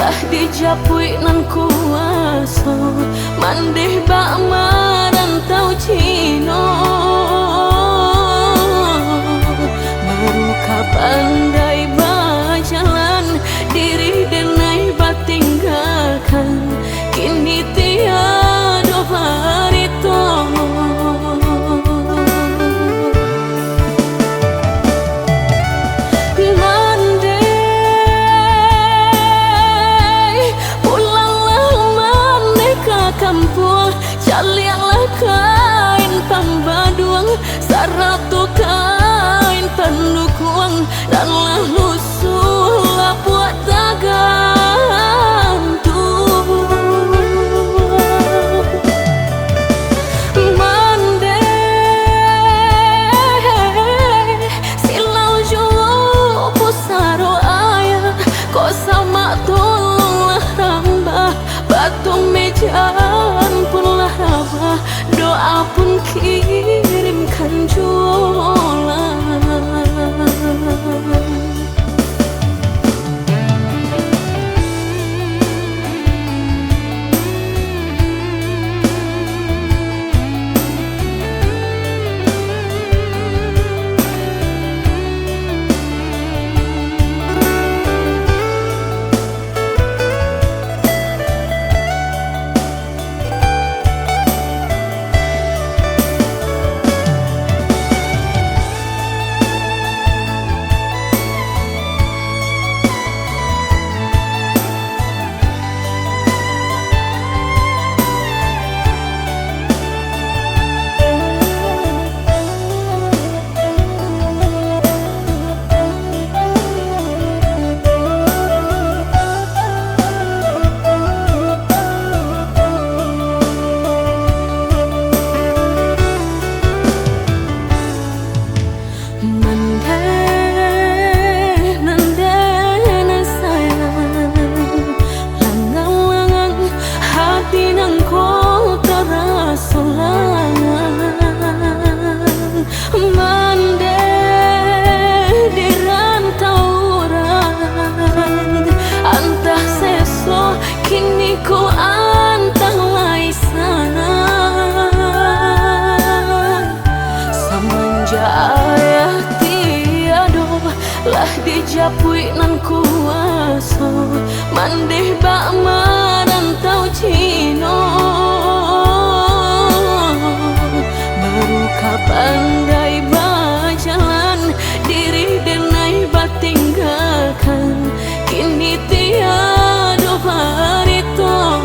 lah dijapui nan kuaso mandeh bak marantau Cino baru kapandai bajalan diri denai batinggalkan kini tiada barito kampung calianglah kain pambaduang saratu kain penukuang dan lah lusulah buat tagantung mandeh silau jauh pusaro ayah kau sama tolonglah rambah batu mejan punlah rabah doa pun kirimkan jualan. Lah dijapui nan kuaso mandeh bak marantau Cino baru kapandai bajalan diri denai batinggalkan kini tiada barito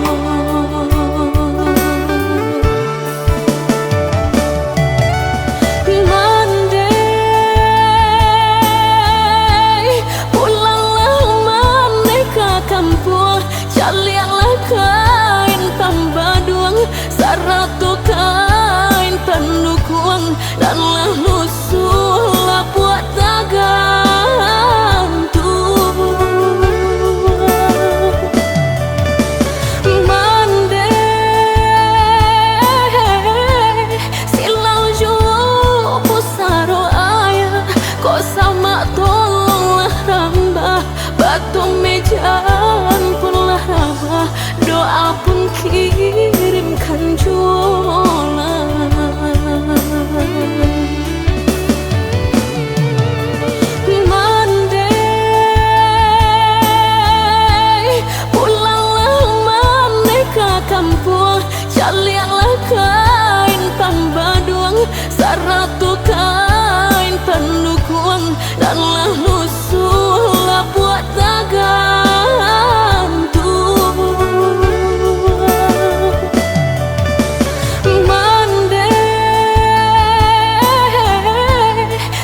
calianglah kain pambaduang saratu kain penukuang dan lah lusulah buat tagantung mandeh silau jauh pusaro ayah kau sama tolonglah rambah batu mejan punlah rabah doa pun kirimkan jualan. Mandeh pulanglah mandeh ke kampung calianglah kain pambaduang saratu kain penukuang dan lah lusulah buat tagantung mandeh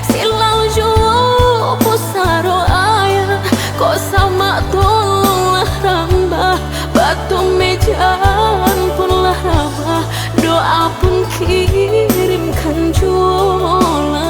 silau jauh pusaro ayah kau sama tolonglah rambah batu mejan punlah rabah doa pun kirimkan jualan.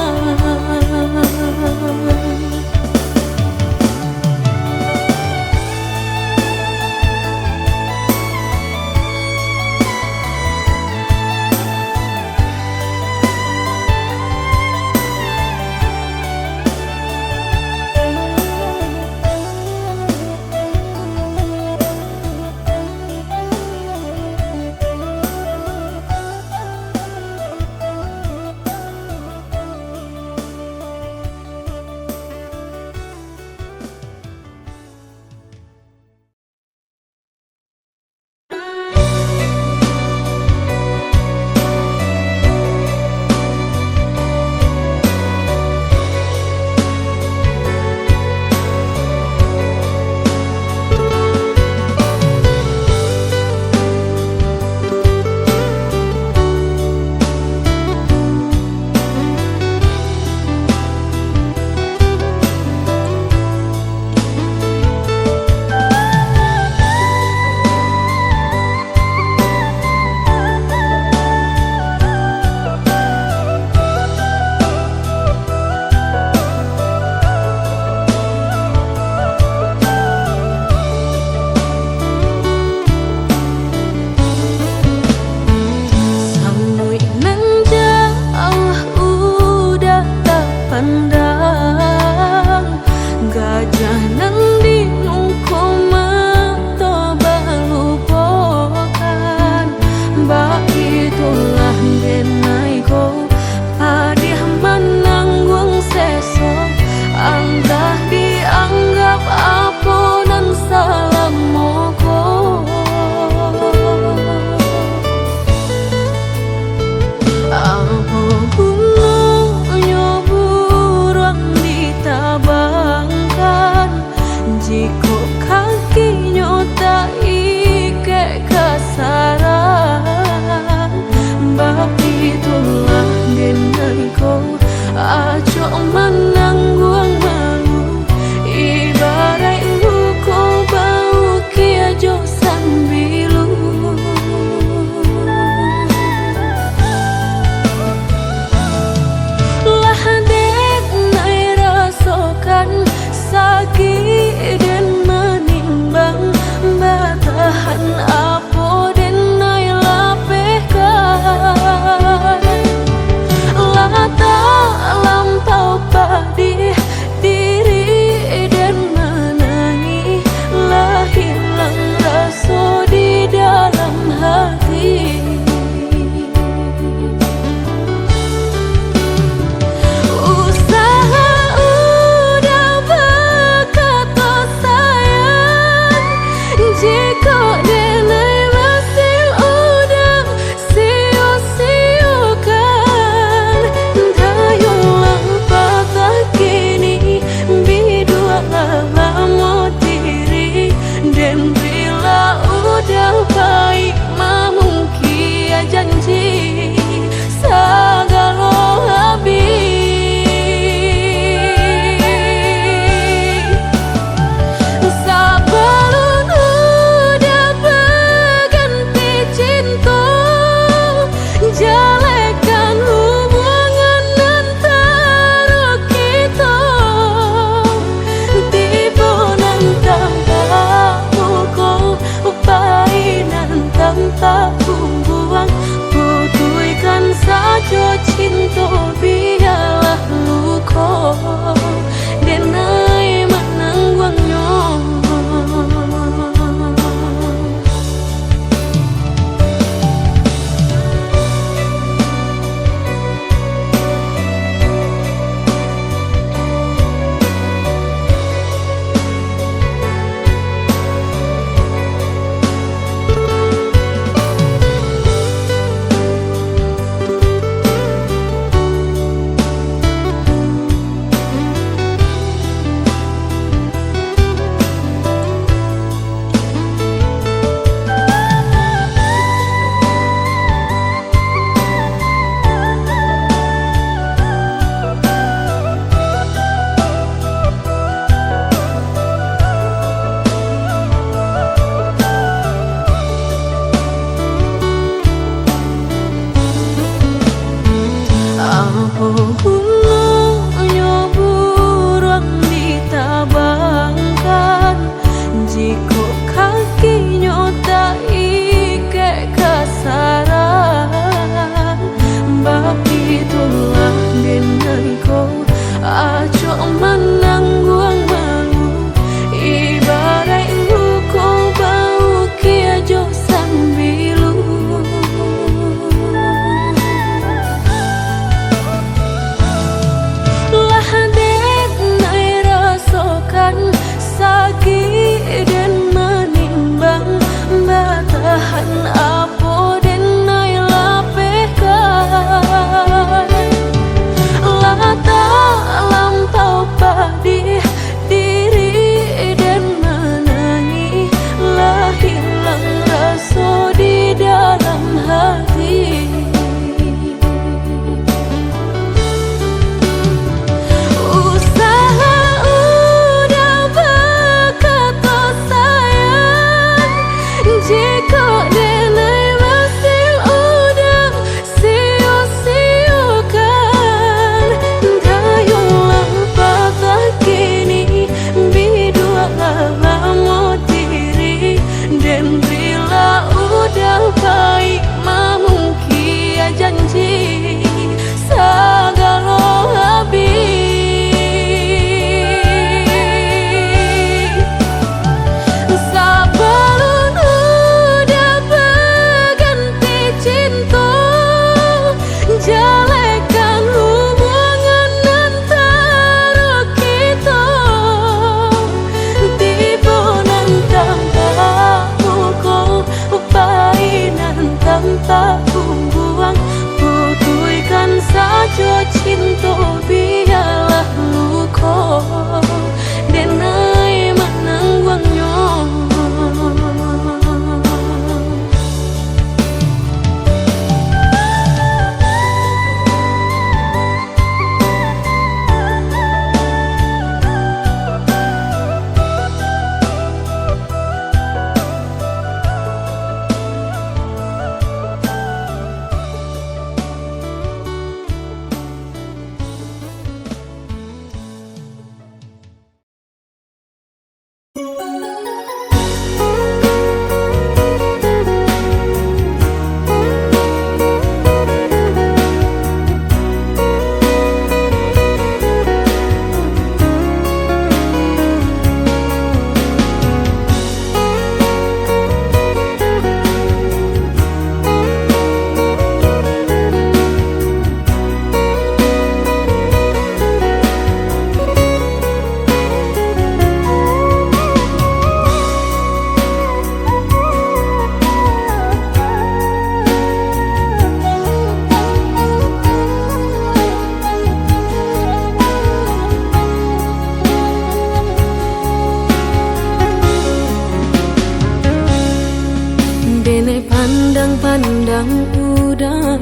Pandang-pandang udah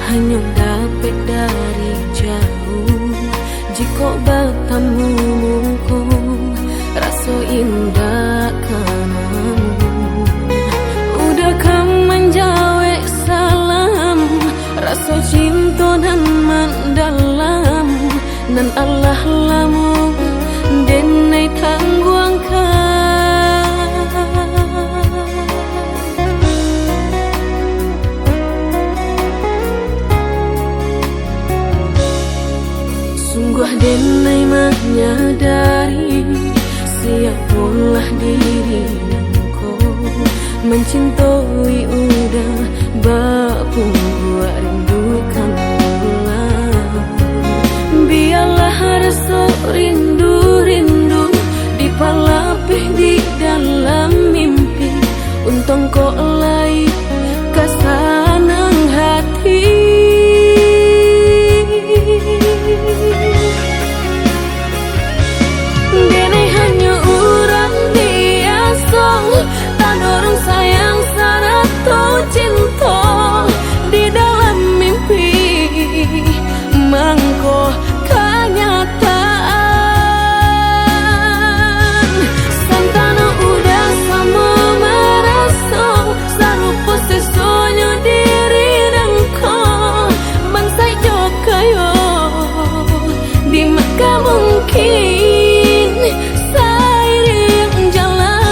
hanya dapat dari jauh. Jika bertemu muka rasa indah kamu. Udah kan menjawab salam, rasa cinta dan mendalam. Nan Allah lamu denai tangguangkan. Sungguh denai menyadari siapalah diri engkau. Mencintai udah bapu buat rindukan ulang. Biarlah rasa rindu-rindu dipalapih di dalam mimpi. Untung kau lai kesanang hati. Dene hanya orang biasa, tak dorong sayang satu cinta di dalam mimpi. Mangko kenyataan santana udah sama merasa sarupa sesuatu diri dengko bansai jokayo di maka mungkin seiring jalan.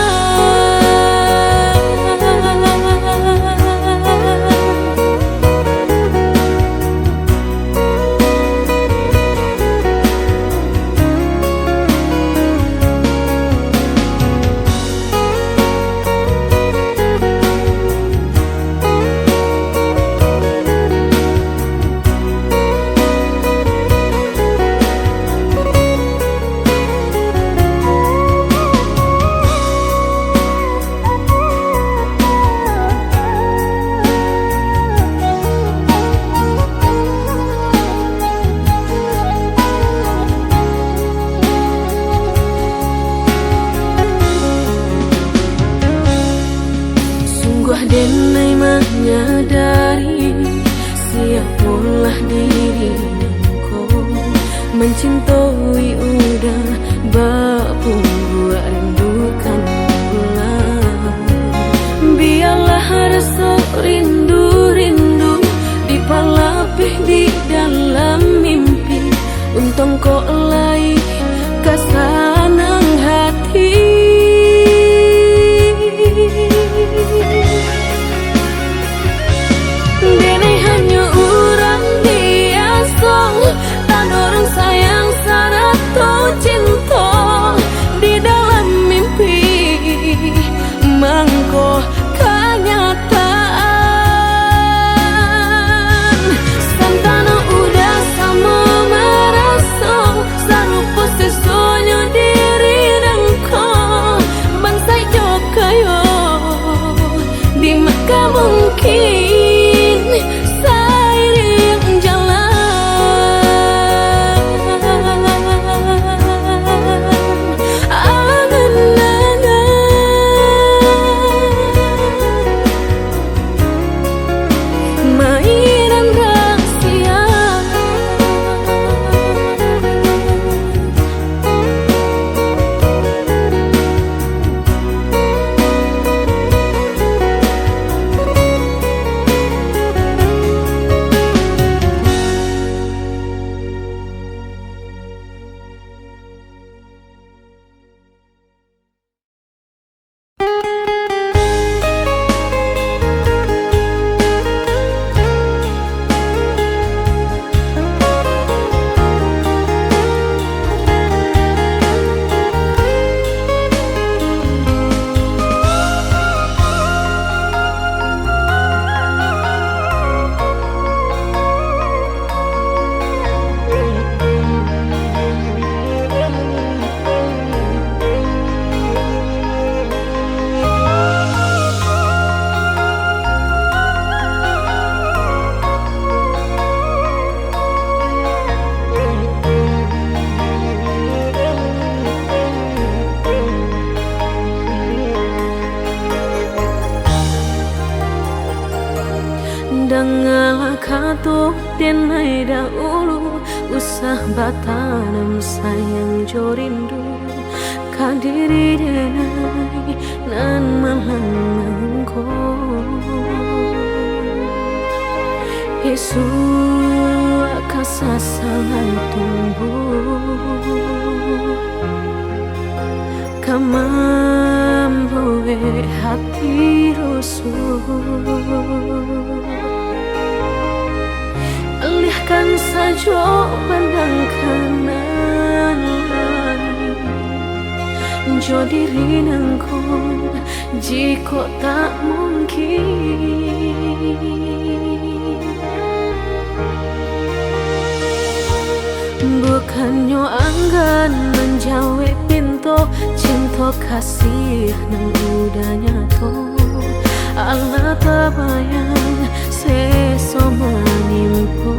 Denai menyadari siapalah diri engkau. Mencintai udah bapu buat rindukan ulang. Biarlah rasa rindu-rindu dipalapih di dalam mimpi. Untung kau lai kesanang hati. Dene hanya orang biasa, tak dorong sayang satu cinta di dalam mimpi. jatuh denai dahulu, usah batanam sayang jo rindu kadiri denai nan malangko Yesu kasasangan tumbuh kamamboe hati rusuh alihkan saja pandang kanan jo diri nangkong jika tak mungkin bukannya anggan menjawab pintu cinta kasih nang udah nyato Allah terbayang sesoma nimpo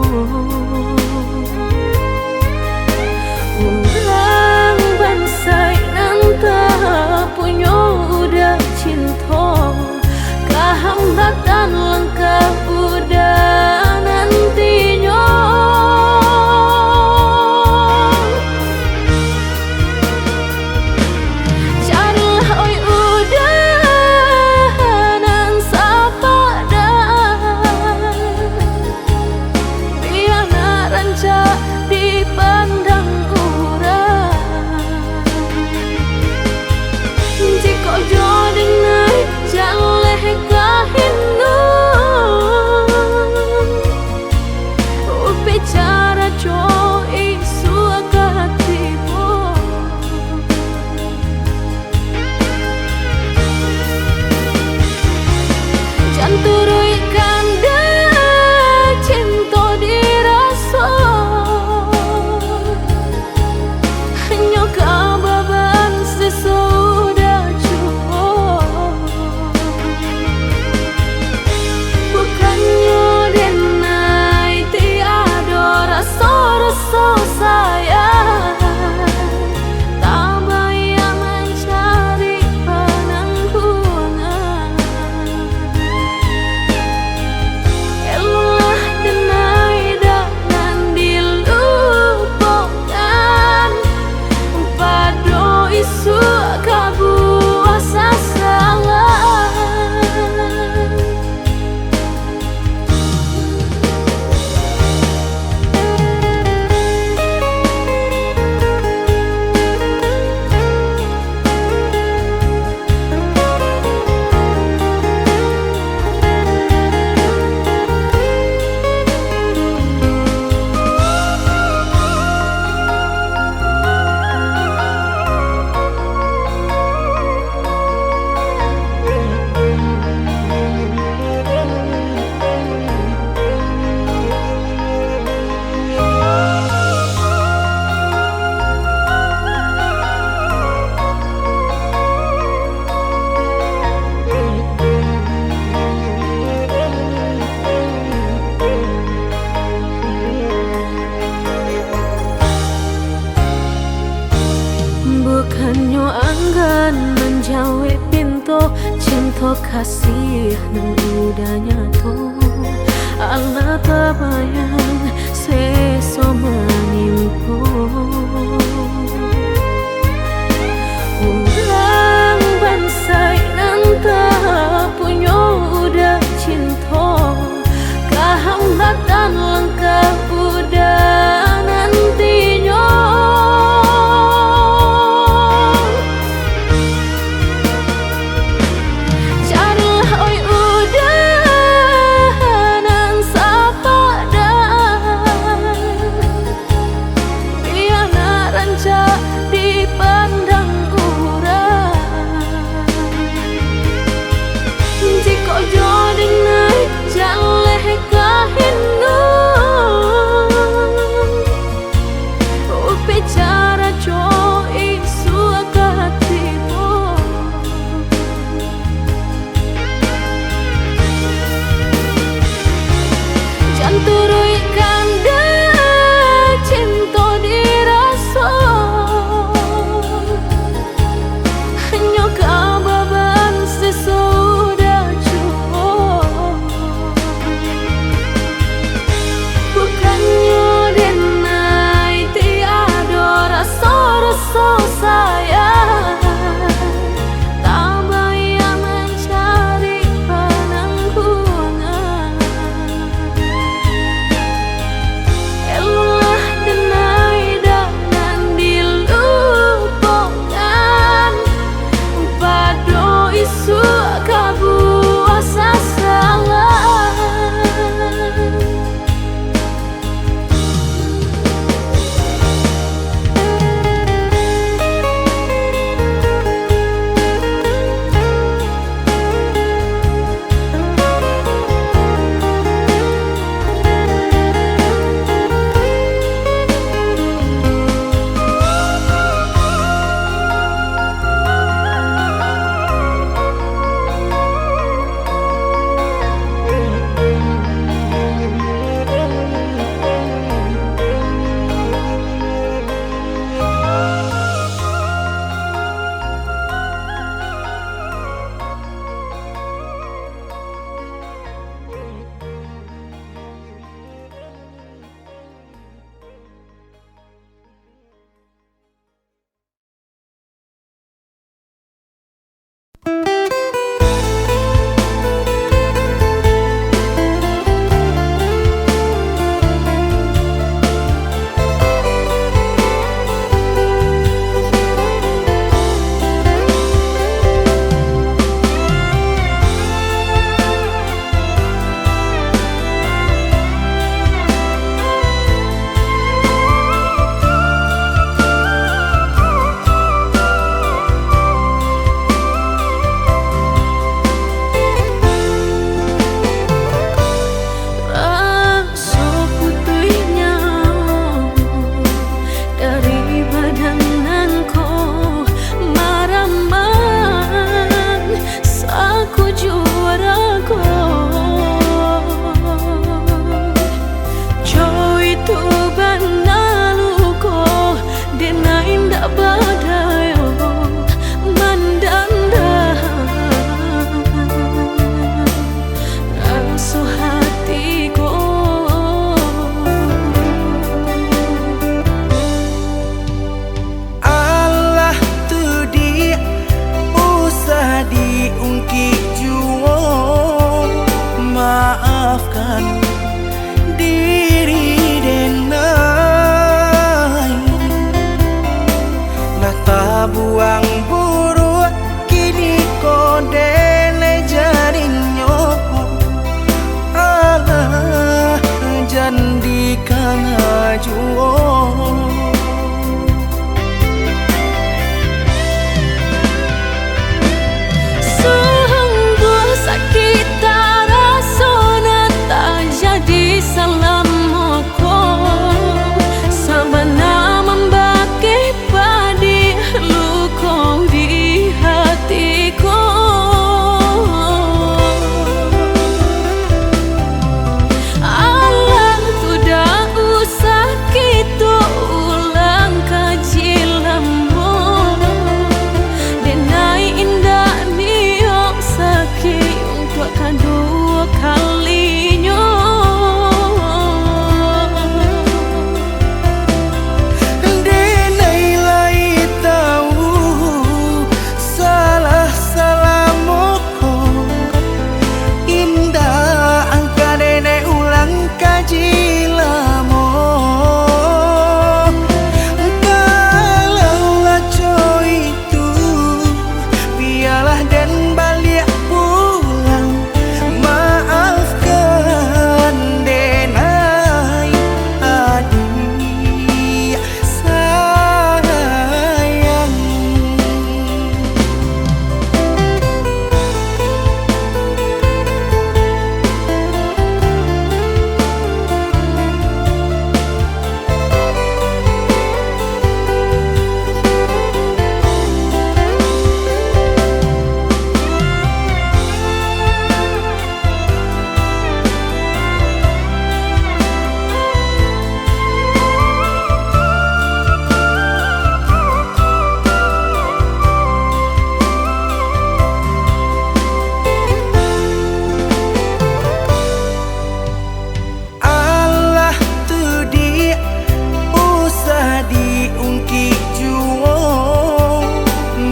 orang bangsa nan tak punya udah cinta kehambatan langkah udah nantinya bukannya anggan menjawab pintu cinta kasih nang udah nyato Allah terbayang sesoma nimpo orang bangsa nan tak punya udah cinta kehambatan langkah udah nantinya ungki juo, maafkan diri denai. Nah tabuang buru kini kodele jarinyo, Allah jandikan juo.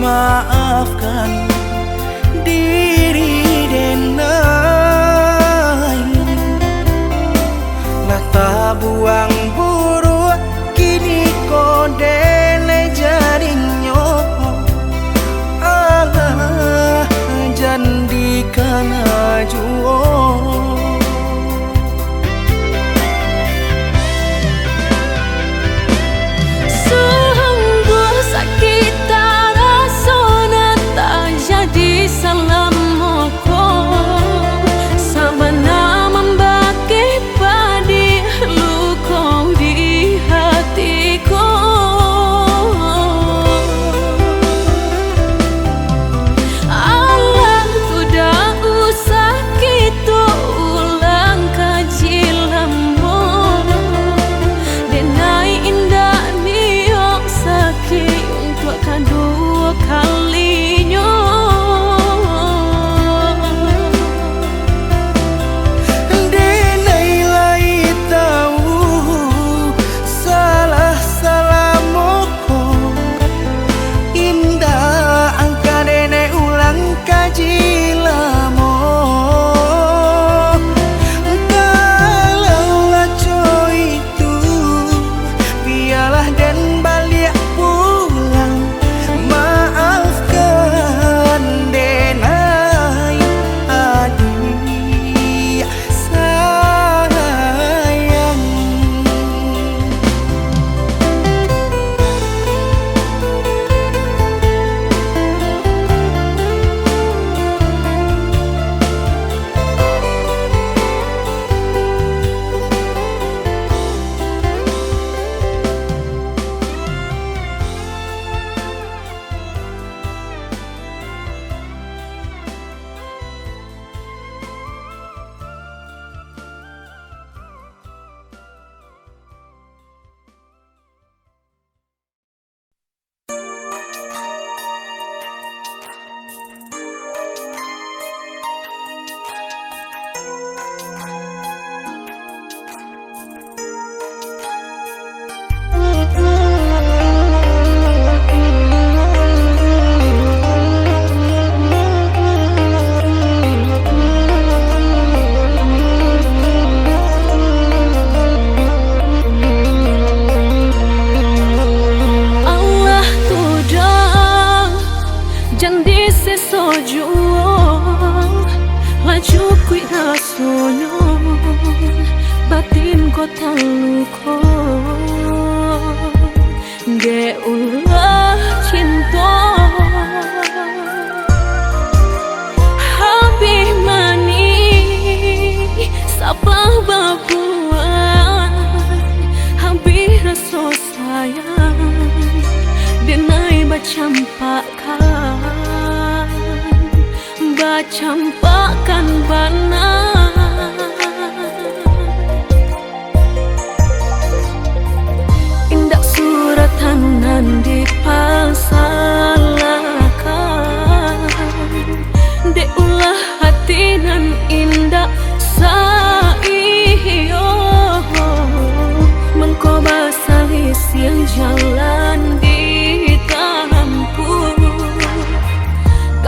Maafkan diri denai. Nah tabuang buru kini kodele jarinyo, Allah jandikan juo. Allah sudah usah gitu juang laju kui rasonyo batin ko taluko ge ulah cinta habis mani sapah babuan habis rasa sayang denai bacampakan bana indak suratanan dipasalakan de ulah hati nan indak saiyo mengkoba salis yang jalan di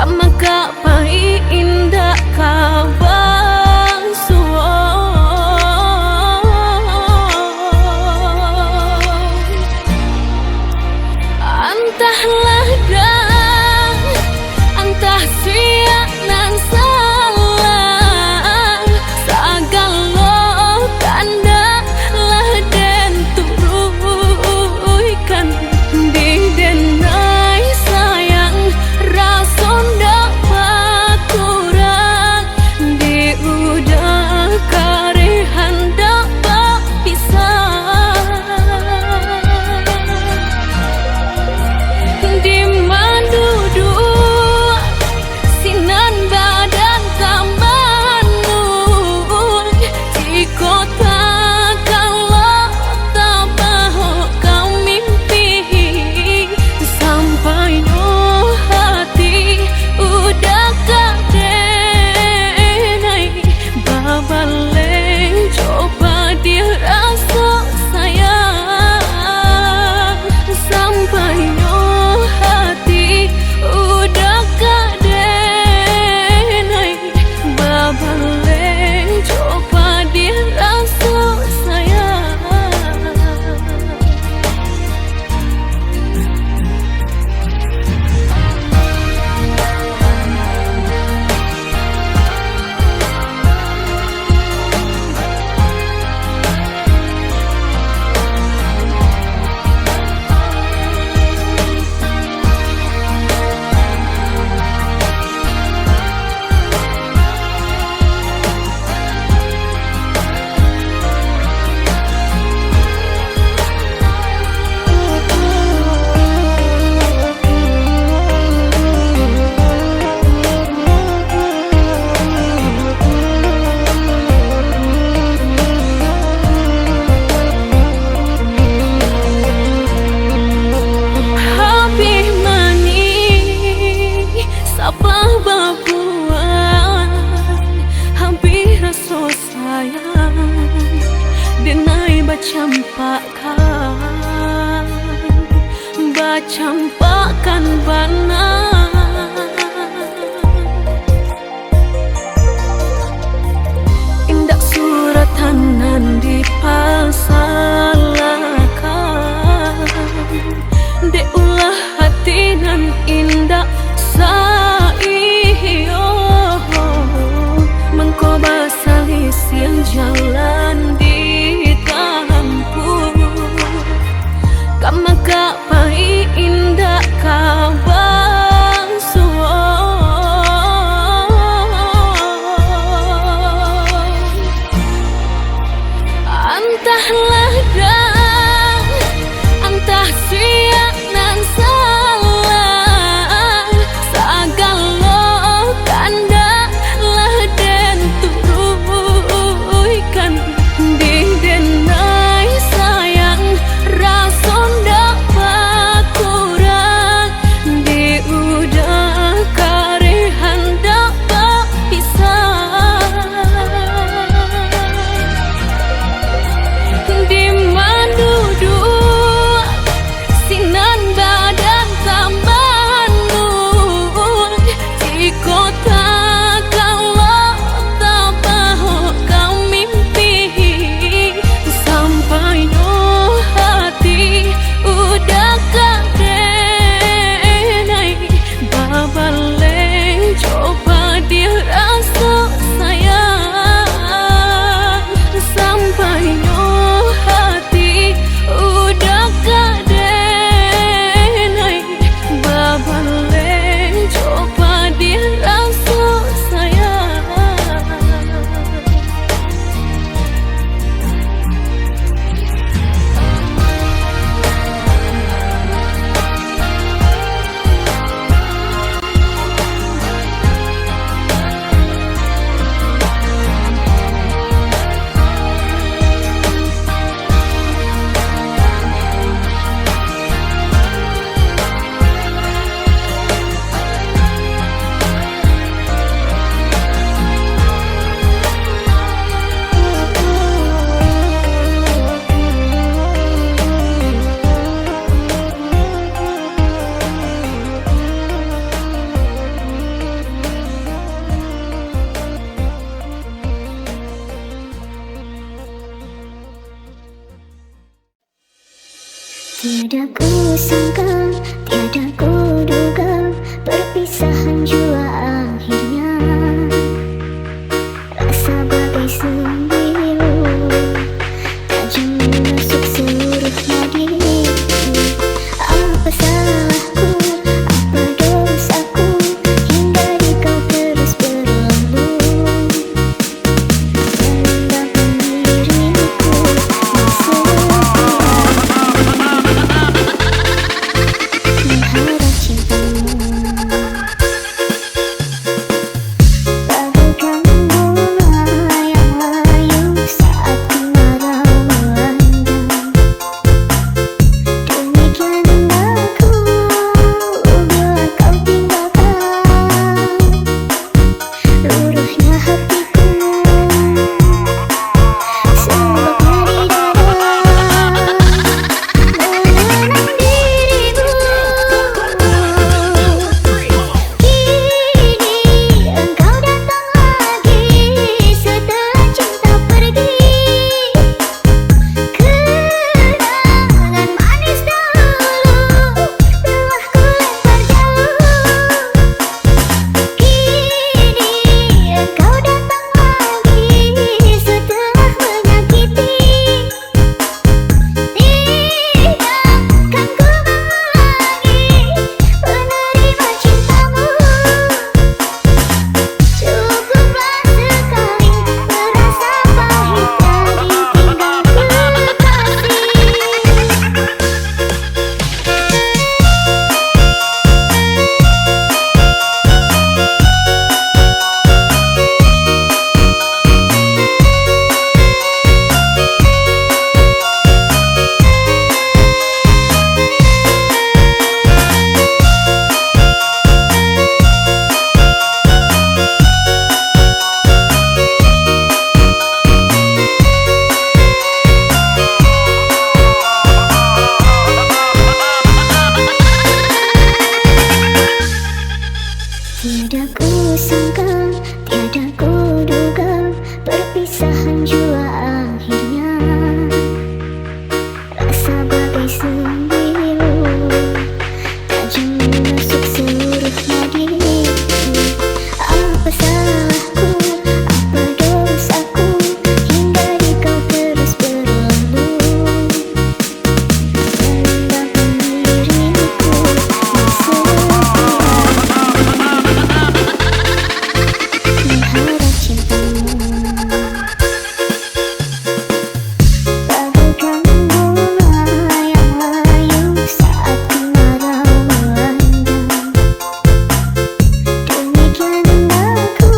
maka pai indah kabang suo antahlah dah antah siap nan salah sagalo tanda lah den turuikan di denai sayang rason bacampakan bana indak suratanan dipasalakan de ulah hati nan indak saiyo mengkoba salis yang jalan di maka pai indah kabar Tiada ku sangka, tiada ku duga, perpisahan jua akhirnya. Rasa bagai sembilu, tajam menusuk seluruh nadiku. Apa salahku, apa dosaku, hingga di kau terus berlalu menendangkan diriku mengharap cintamu. Bagaikan bunga yang layu saat kemarau melanda, demikian aku bila kau tinggalkan. Luruhnya hatiku, sebabnya di dada mengenang dirimu. Kini engkau datang lagi setelah cinta pergi. Kenangan manis dahulu telah ku lempar jauh. Kini engkau datang lagi setelah menyakiti. Tidakkan ku mengulangi menerima cintamu. Cukuplah sekali merasa pahitnya ditinggal kekasih. Tiada ku sangka, tiada ku duga, perpisahan jua akhirnya. Rasa bagai sembilu, tajam menusuk seluruh nadiku. Apa salahku, apa dosaku, hingga di kau terus berlalu menendangkan diriku mengharap cintamu. Bagaikan bunga yang layu saat kemarau melanda, demikian aku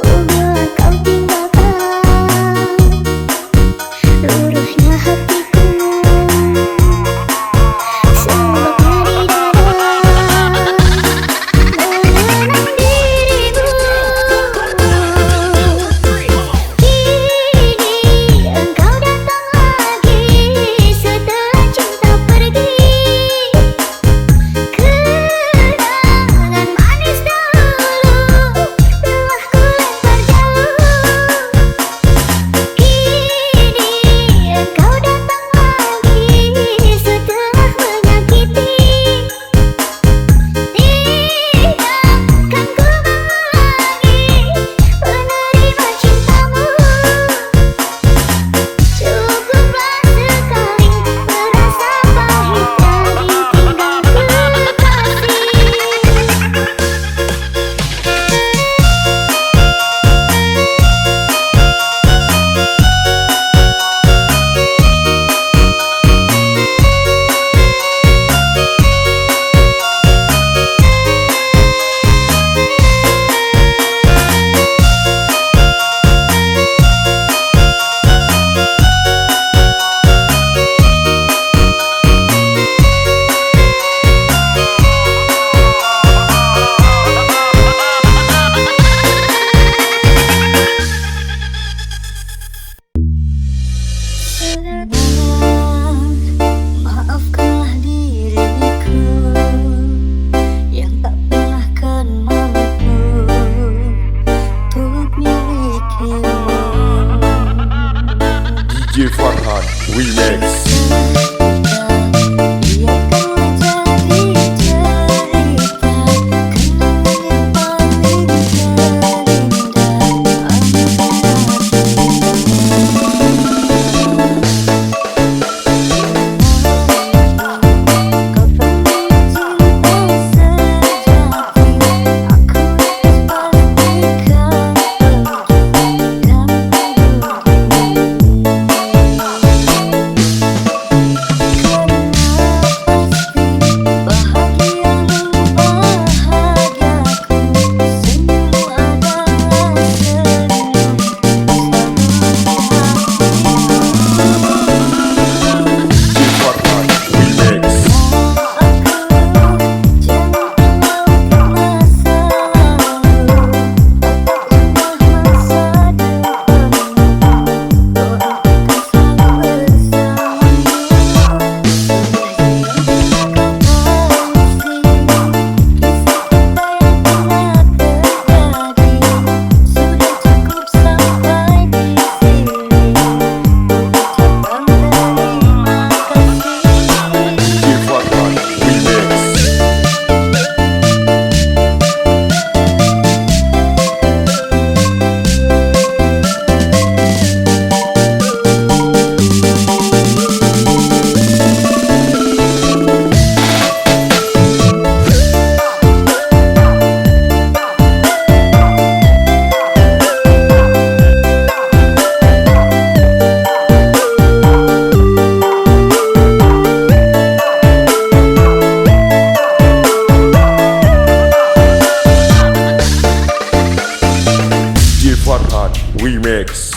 bila kau tinggalkan. Luruhnya hatiku, sebabnya di dada mengenang dirimu. Kini engkau datang lagi setelah cinta pergi. Kenangan manis dahulu telah ku lempar jauh. Kini engkau datang lagi setelah menyakiti. Tidakkan ku mengulangi menerima cintamu. Cukuplah sekali merasa pahitnya ditinggal kekasih. Maafkanlah diriku yang tak pernah kan mampu untuk milikimu. DJ Farhan Remix. Remix.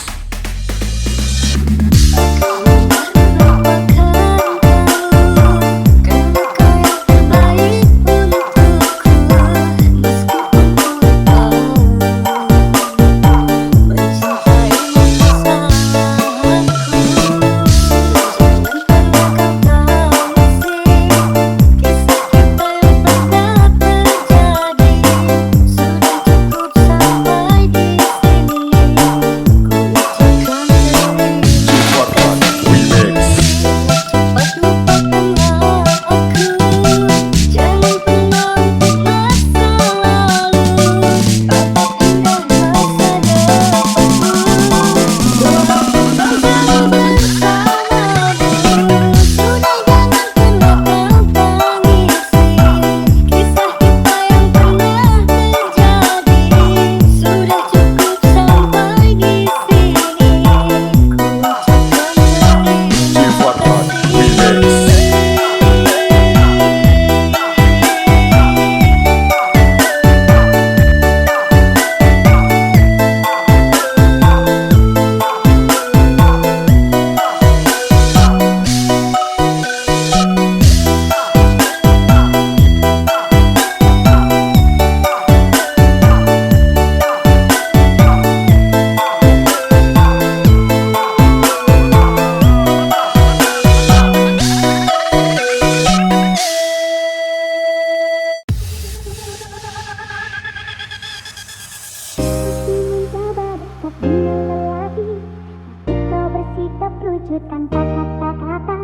Tanpa kata-kata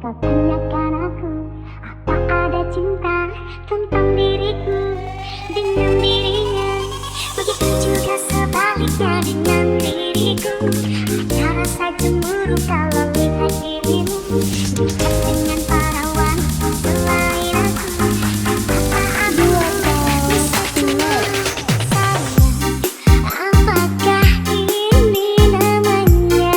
kau tanyakan aku, apa ada cinta tentang diriku dengan dirinya. Begitu juga sebaliknya dengan diriku. Ada rasa cemburu kalau lihat dirimu dekat dengan para wanita selain aku. Apakah aku bisa cemburu? Sayang, apakah ini namanya?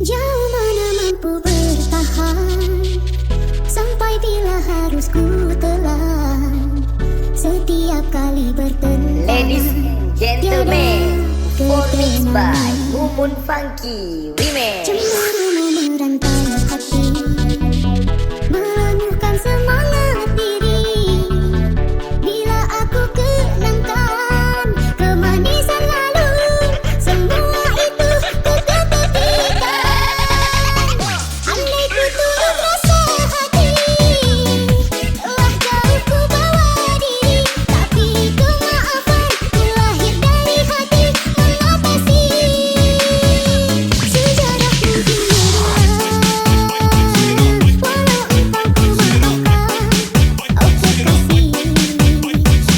Jauh mana mampu bertahan, sampai bila harus ku telan. Setiap kali bertelan, Ladies and gentlemen, Performance by Mumun Funky Remix. Cemburumu merantai hati, melanyuhkan semangat diri. Bila aku kenangkan kemanisan lalu, semua itu ku ketepikan. Andai ku turut rasa hati, telah jauh ku bawa diri. Tapi kemaafan terlahir dari hati mengatasi sejarah mungkin berulang. Walau engkau ku maafkan, oh kekasih,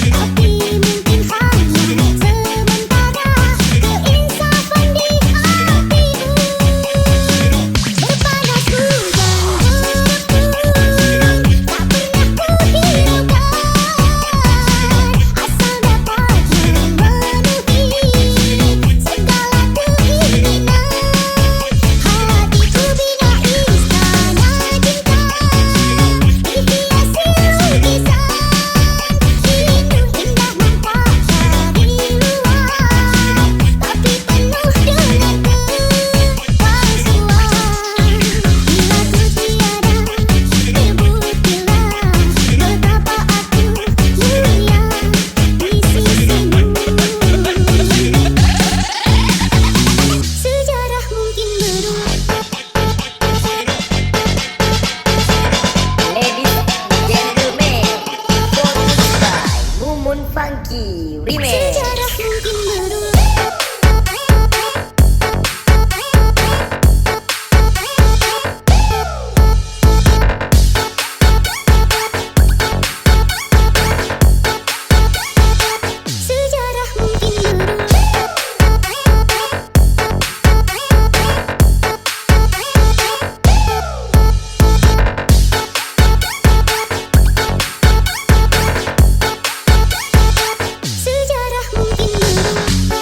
tapi mungkin hanya sementara keinsafan di hatimu. Berpanas hujan berturun, tak pernah ku hiraukan, asal dapat memenuhi segala keinginan. Hatiku bina istana cinta, dihiasi lukisan, rindu indah nampak dari luar, tapi penuh dengan kepalsuan. Bila ku tiada, terbuktilah betapa aku mulia di sisimu. Sejarah mungkin berulang. Ladies and gentlemen, performance by Mumun Funky Remix. Sejarah mungkin berulang. Sejarah mungkin berulang. Sejarah mungkin berulang.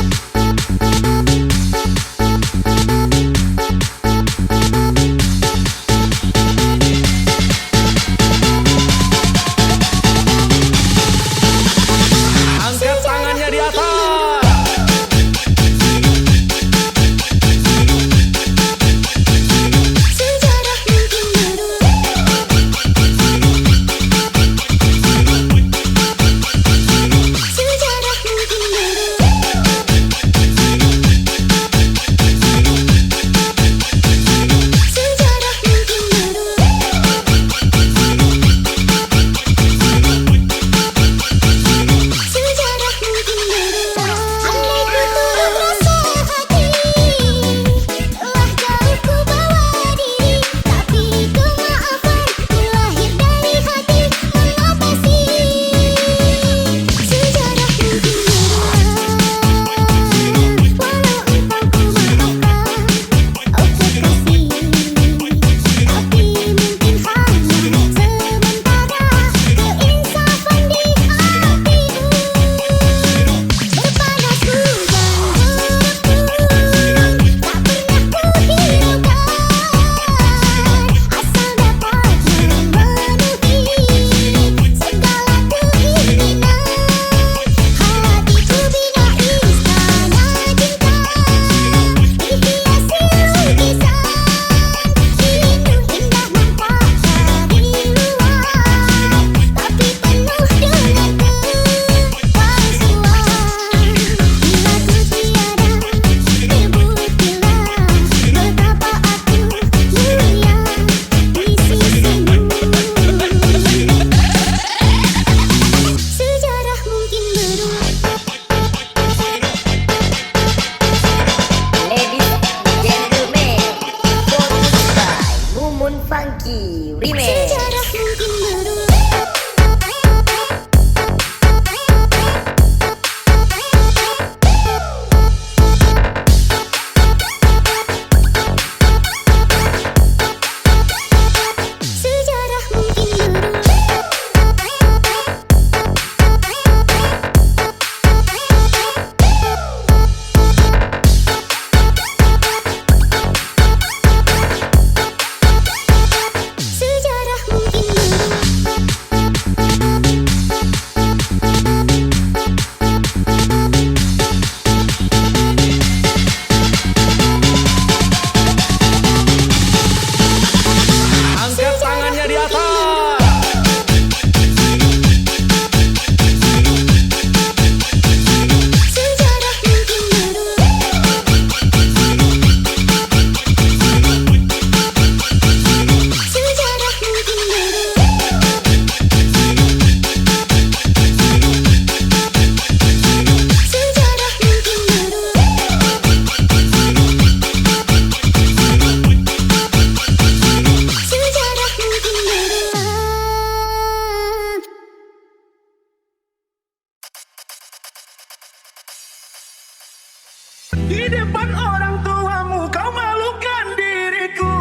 Di depan orang tuamu kau malukan diriku.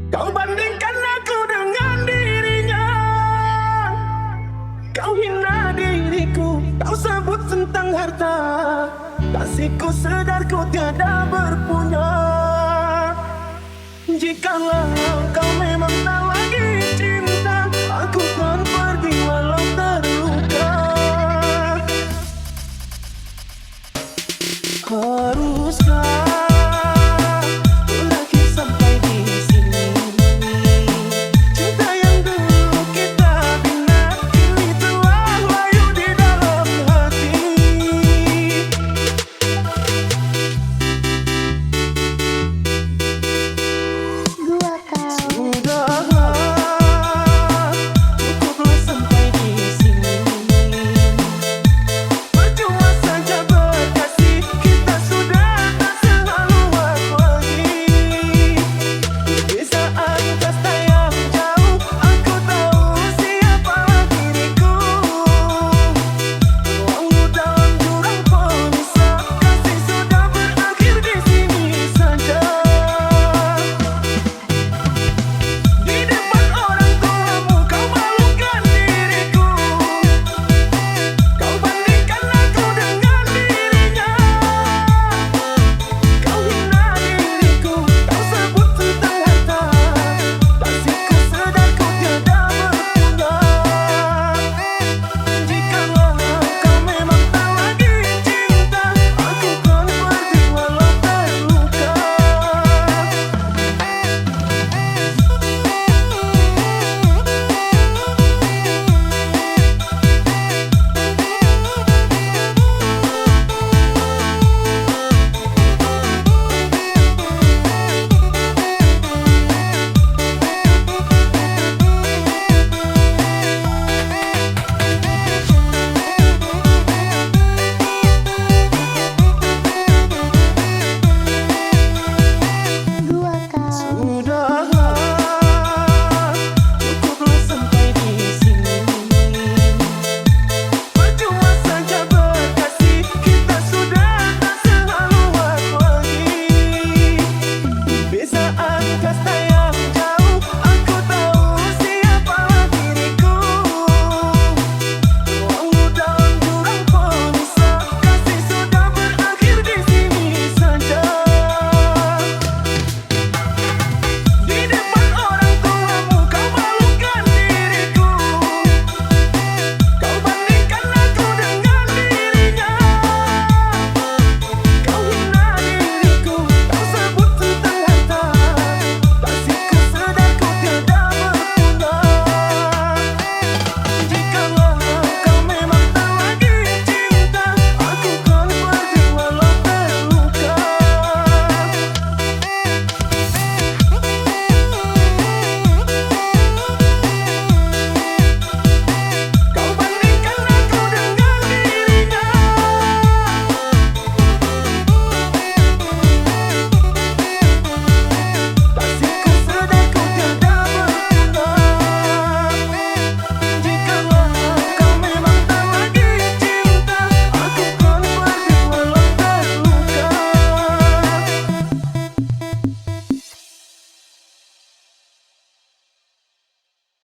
Kau bandingkan aku dengan dirinya. Kau hina diriku, kau sebut tentang harta. Kasihku sedar ku tiada berpunya. Jikalau kau memang tahu